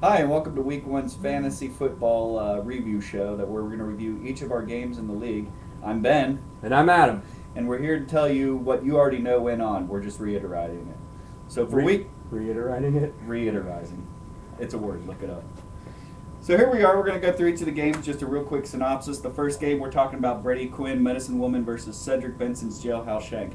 Hi, and welcome to Week One's Fantasy Football Review Show that where we're going to review each of our games in the league. I'm Ben, And I'm Adam. and we're here to tell you what you already know went on. We're just reiterating it. So for week Reiterating it. reiterating, it's a word. Look it up. So here we are. We're going to go through each of the games. Just a real quick synopsis. The first game we're talking about Brady Quinn, Medicine Woman versus Cedric Benson's Jailhouse Shank.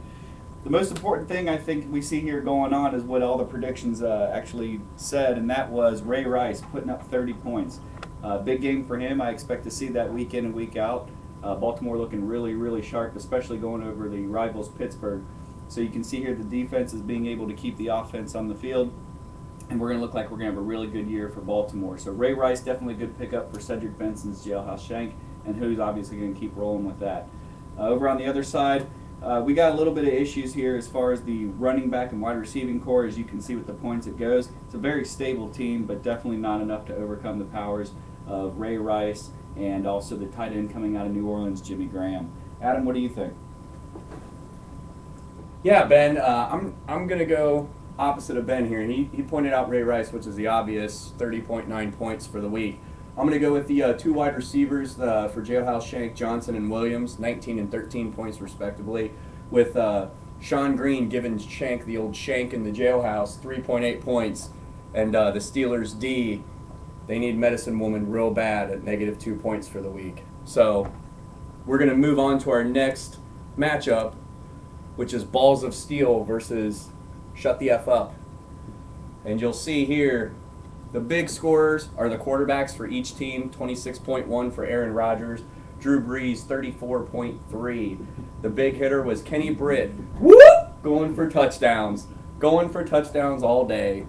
The most important thing I think we see here going on is what all the predictions actually said, and that was Ray Rice putting up 30 points. Big game for him. I expect to see that week in and week out. Baltimore looking really, really sharp, especially going over the rivals Pittsburgh. So you can see here the defense is being able to keep the offense on the field, and we're going to look like we're going to have a really good year for Baltimore. So Ray Rice, definitely a good pickup for Cedric Benson's Jailhouse Shank, and who's obviously going to keep rolling with that. Over on the other side, we got a little bit of issues here as far as the running back and wide receiving core. As you can see with the points it goes, it's a very stable team, but definitely not enough to overcome the powers of Ray Rice and also the tight end coming out of New Orleans, Jimmy Graham. Adam, what do you think? Yeah, Ben. I'm gonna go opposite of Ben here, and he pointed out Ray Rice, which is the obvious 30.9 points for the week. I'm gonna go with the two wide receivers for Jailhouse Shank, Johnson and Williams, 19 and 13 points respectively, with Sean Green giving Shank the old shank in the jailhouse 3.8 points, and the Steelers D, they need Medicine Woman real bad at negative 2 points for the week. So we're gonna move on to our next matchup, which is Balls of Steel versus Shut the F Up. And you'll see here, the big scorers are the quarterbacks for each team, 26.1 for Aaron Rodgers, Drew Brees, 34.3. The big hitter was Kenny Britt, going for touchdowns all day.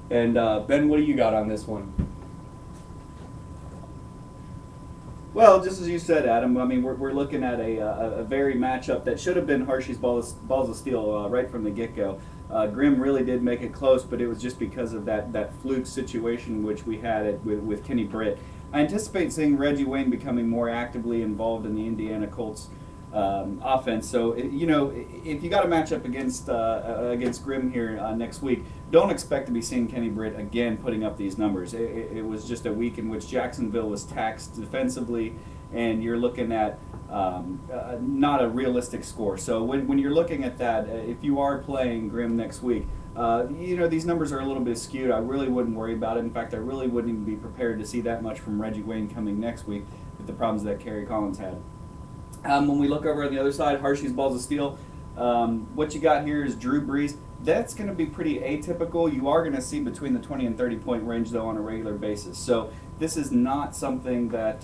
And Ben, what do you got on this one? Well, just as you said, Adam, I mean, we're looking at a very matchup that should have been Hershey's Balls of Steel right from the get-go. Grimm really did make it close, but it was just because of that fluke situation which we had with Kenny Britt. I anticipate seeing Reggie Wayne becoming more actively involved in the Indiana Colts offense. So, if you got a matchup against Grimm here next week, don't expect to be seeing Kenny Britt again putting up these numbers. It was just a week in which Jacksonville was taxed defensively, and you're looking at not a realistic score. So when you're looking at that, if you are playing Grimm next week, these numbers are a little bit skewed. I really wouldn't worry about it. In fact, I really wouldn't even be prepared to see that much from Reggie Wayne coming next week with the problems that Kerry Collins had. When we look over on the other side, Hershey's Balls of Steel, what you got here is Drew Brees. That's going to be pretty atypical. You are going to see between the 20 and 30 point range, though, on a regular basis. So this is not something that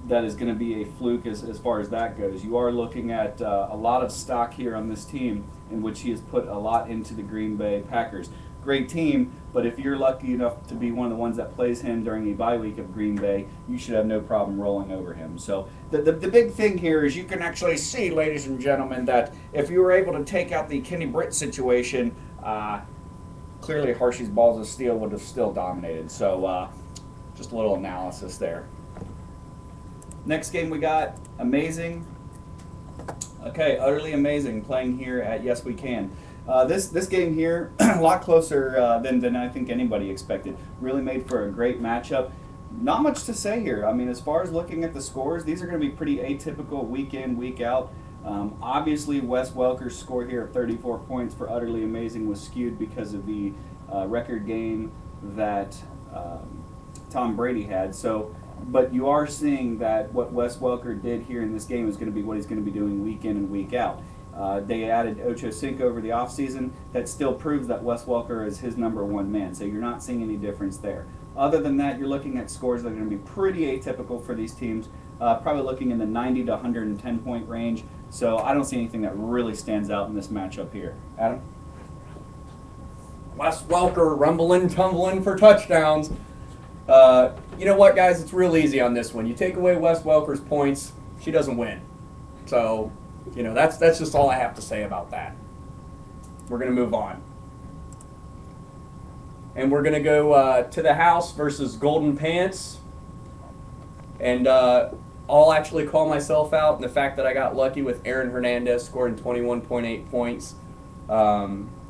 that is going to be a fluke as far as that goes. You are looking at a lot of stock here on this team in which he has put a lot into the Green Bay Packers. Great team, but if you're lucky enough to be one of the ones that plays him during the bye week of Green Bay, you should have no problem rolling over him. So the big thing here is you can actually see, ladies and gentlemen, that if you were able to take out the Kenny Britt situation, clearly Hershey's Balls of Steel would have still dominated. So just a little analysis there. Next game we got Amazing. Okay, Utterly Amazing playing here at Yes We Can. This game here, a lot closer than I think anybody expected. Really made for a great matchup. Not much to say here. I mean, as far as looking at the scores, these are going to be pretty atypical week in, week out. Obviously, Wes Welker's score here of 34 points for Utterly Amazing was skewed because of the record game that Tom Brady had. But you are seeing that what Wes Welker did here in this game is going to be what he's going to be doing week in and week out. They added Ocho Cinco over the offseason. That still proves that Wes Welker is his number one man, so you're not seeing any difference there. Other than that, you're looking at scores that are going to be pretty atypical for these teams, probably looking in the 90 to 110 point range. So I don't see anything that really stands out in this matchup here. Adam? Wes Welker rumbling, tumbling for touchdowns. You know what, guys? It's real easy on this one. You take away Wes Welker's points, she doesn't win. So, that's just all I have to say about that. We're going to move on. And we're going to go to the house versus Golden Pants. And I'll actually call myself out in the fact that I got lucky with Aaron Hernandez scoring 21.8 points.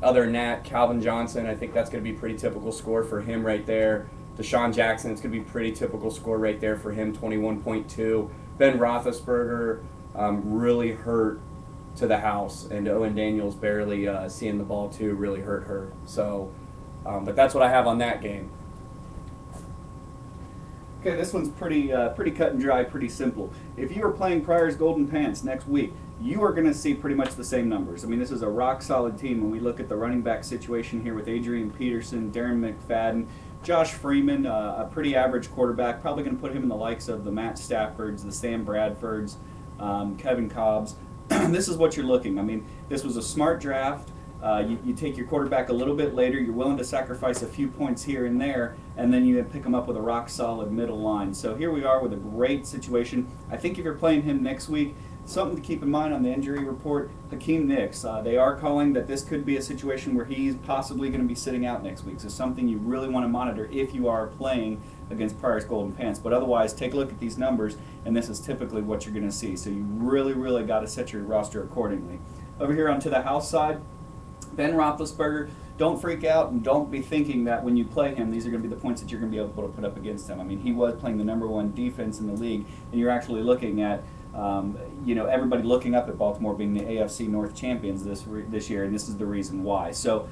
Other than that, Calvin Johnson, I think that's going to be a pretty typical score for him right there. Deshaun Jackson, it's going to be a pretty typical score right there for him, 21.2. Ben Roethlisberger really hurt to the house, and Owen Daniels barely seeing the ball too really hurt her. So, but that's what I have on that game. Okay, this one's pretty cut and dry, pretty simple. If you are playing Pryor's Golden Pants next week, you are going to see pretty much the same numbers. I mean, this is a rock-solid team when we look at the running back situation here with Adrian Peterson, Darren McFadden, Josh Freeman, a pretty average quarterback, probably going to put him in the likes of the Matt Staffords, the Sam Bradfords, Kevin Cobbs. This is what you're looking. I mean, this was a smart draft. You take your quarterback a little bit later, you're willing to sacrifice a few points here and there, and then you pick them up with a rock-solid middle line. So here we are with a great situation. I think if you're playing him next week, something to keep in mind on the injury report, Hakeem Nicks. They are calling that this could be a situation where he's possibly going to be sitting out next week. So something you really want to monitor if you are playing against Pryor's Golden Pants. But otherwise, take a look at these numbers, and this is typically what you're going to see. So you really got to set your roster accordingly. Over here onto the house side, Ben Roethlisberger, don't freak out and don't be thinking that when you play him, these are going to be the points that you're going to be able to put up against him. I mean, he was playing the #1 defense in the league, and you're actually looking at everybody looking up at Baltimore being the AFC North champions this year, and this is the reason why. So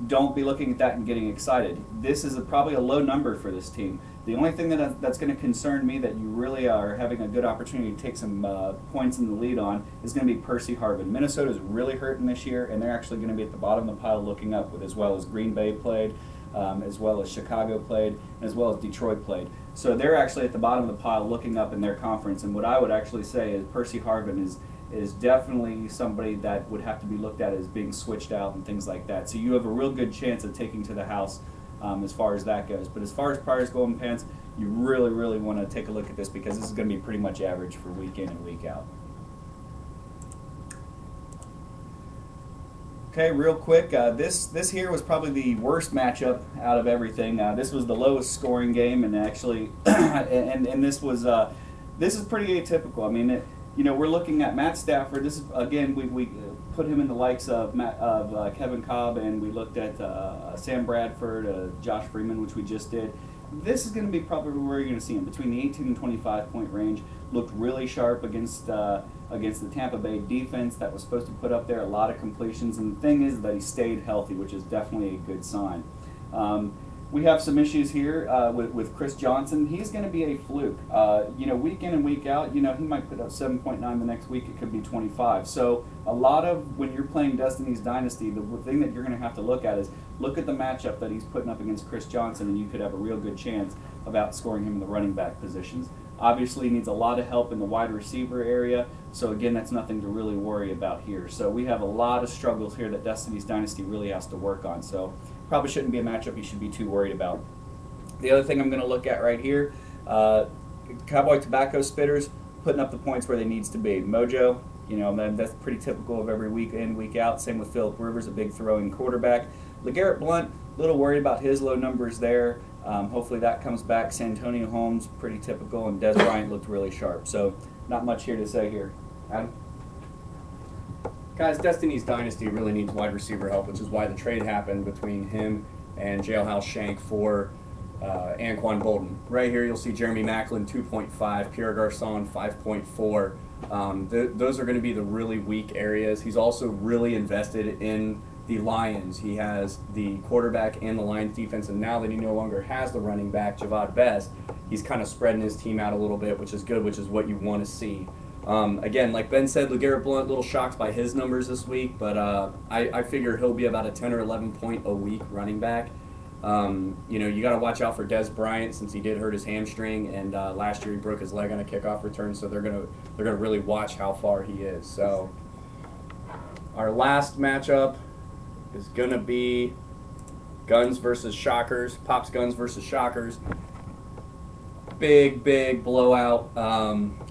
don't be looking at that and getting excited. This is probably a low number for this team. The only thing that's going to concern me that you really are having a good opportunity to take some points in the lead on is going to be Percy Harvin. Minnesota's really hurting this year, and they're actually going to be at the bottom of the pile looking up, as well as Green Bay played, as well as Chicago played, as well as Detroit played. So they're actually at the bottom of the pile looking up in their conference, and what I would actually say is Percy Harvin is definitely somebody that would have to be looked at as being switched out and things like that. So you have a real good chance of taking to the house as far as that goes. But as far as Pryor's Golden Pants, you really want to take a look at this because this is going to be pretty much average for week in and week out. Okay, real quick, this here was probably the worst matchup out of everything. This was the lowest scoring game, and actually, and this is pretty atypical. I mean, we're looking at Matt Stafford. This is again we put him in the likes of Kevin Cobb, and we looked at Sam Bradford, Josh Freeman, which we just did. This is going to be probably where you're going to see him between the 18 and 25 point range. Looked really sharp against the Tampa Bay defense that was supposed to put up there a lot of completions. And the thing is that he stayed healthy, which is definitely a good sign. We have some issues here with Chris Johnson. He's going to be a fluke. Week in and week out, he might put up 7.9 the next week. It could be 25. So a lot of when you're playing Destiny's Dynasty, the thing that you're going to have to look at is look at the matchup that he's putting up against Chris Johnson, and you could have a real good chance of outscoring him in the running back positions. Obviously, he needs a lot of help in the wide receiver area. So again, that's nothing to really worry about here. So we have a lot of struggles here that Destiny's Dynasty really has to work on. So probably shouldn't be a matchup you should be too worried about. The other thing I'm going to look at right here, Cowboy Tobacco Spitters putting up the points where they needs to be. Mojo, that's pretty typical of every week in, week out. Same with Phillip Rivers, a big throwing quarterback. LeGarrette Blount, a little worried about his low numbers there. Hopefully that comes back. Santonio Holmes, pretty typical, and Des Bryant looked really sharp. So not much here to say here. Adam? Guys, Destiny's Dynasty really needs wide receiver help, which is why the trade happened between him and Jailhouse Shank for Anquan Bolden. Right here you'll see Jeremy Maclin 2.5, Pierre Garçon 5.4. Those are going to be the really weak areas. He's also really invested in the Lions. He has the quarterback and the Lions defense, and now that he no longer has the running back, Javad Best, he's kind of spreading his team out a little bit, which is good, which is what you want to see. Again, like Ben said, LeGarrette Blount, a little shocked by his numbers this week, but I figure he'll be about a 10 or 11 point a week running back. You got to watch out for Des Bryant since he did hurt his hamstring, and last year he broke his leg on a kickoff return, so they're gonna really watch how far he is. So our last matchup is gonna be Guns versus Shockers. Pop's Guns versus Shockers. Big blowout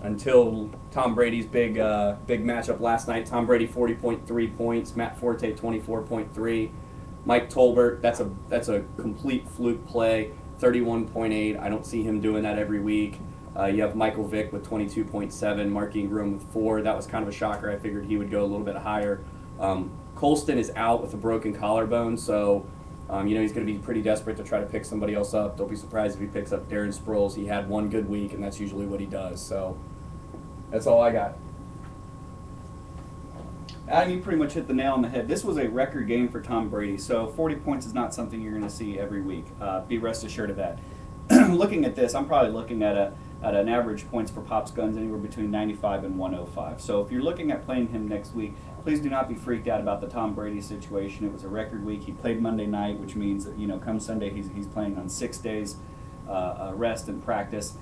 until Tom Brady's big matchup last night. Tom Brady 40.3 points, Matt Forte 24.3. Mike Tolbert, that's a complete fluke play, 31.8. I don't see him doing that every week. You have Michael Vick with 22.7, Mark Ingram with 4. That was kind of a shocker. I figured he would go a little bit higher. Colston is out with a broken collarbone, so you know he's going to be pretty desperate to try to pick somebody else up. Don't be surprised if he picks up Darren Sproles. He had one good week, and that's usually what he does. So that's all I got. Adam, you pretty much hit the nail on the head. This was a record game for Tom Brady, so 40 points is not something you're going to see every week. Be rest assured of that. Looking at this, I'm probably looking at an average points for Pop's Guns anywhere between 95 and 105. So if you're looking at playing him next week, please do not be freaked out about the Tom Brady situation. It was a record week. He played Monday night, which means that, you know, come Sunday he's playing on 6 days rest and practice.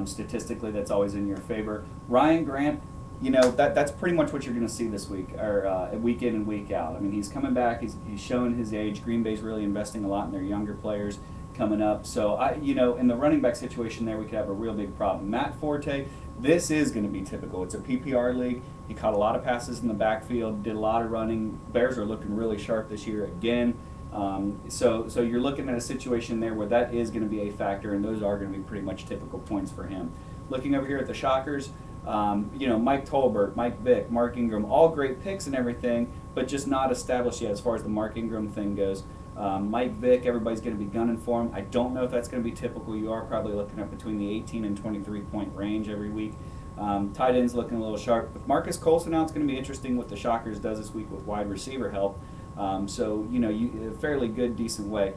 Statistically, that's always in your favor. Ryan Grant, you know, that's pretty much what you're going to see this week, or week in and week out. I mean, he's coming back. He's showing his age. Green Bay's really investing a lot in their younger players coming up. So, you know, in the running back situation there, we could have a real big problem. Matt Forte, this is going to be typical. It's a PPR league. He caught a lot of passes in the backfield, did a lot of running. Bears are looking really sharp this year again. So you're looking at a situation there where that is going to be a factor, and those are going to be pretty much typical points for him. Looking over here at the Shockers, you know, Mike Tolbert, Mike Vick, Mark Ingram, all great picks and everything, but just not established yet as far as the Mark Ingram thing goes. Mike Vick, everybody's going to be gunning for him. I don't know if that's going to be typical. You are probably looking at between the 18 and 23 point range every week. Tight end's looking a little sharp. With Marcus Colston out, it's going to be interesting what the Shockers does this week with wide receiver help. So, you know, a fairly good, decent way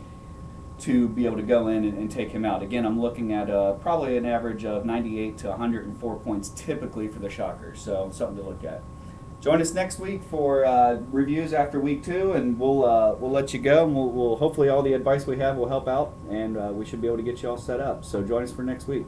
to be able to go in and take him out. Again, I'm looking at probably an average of 98 to 104 points typically for the Shockers, so something to look at. Join us next week for reviews after week 2, and we'll let you go, and we'll hopefully all the advice we have will help out, and we should be able to get you all set up. So join us for next week.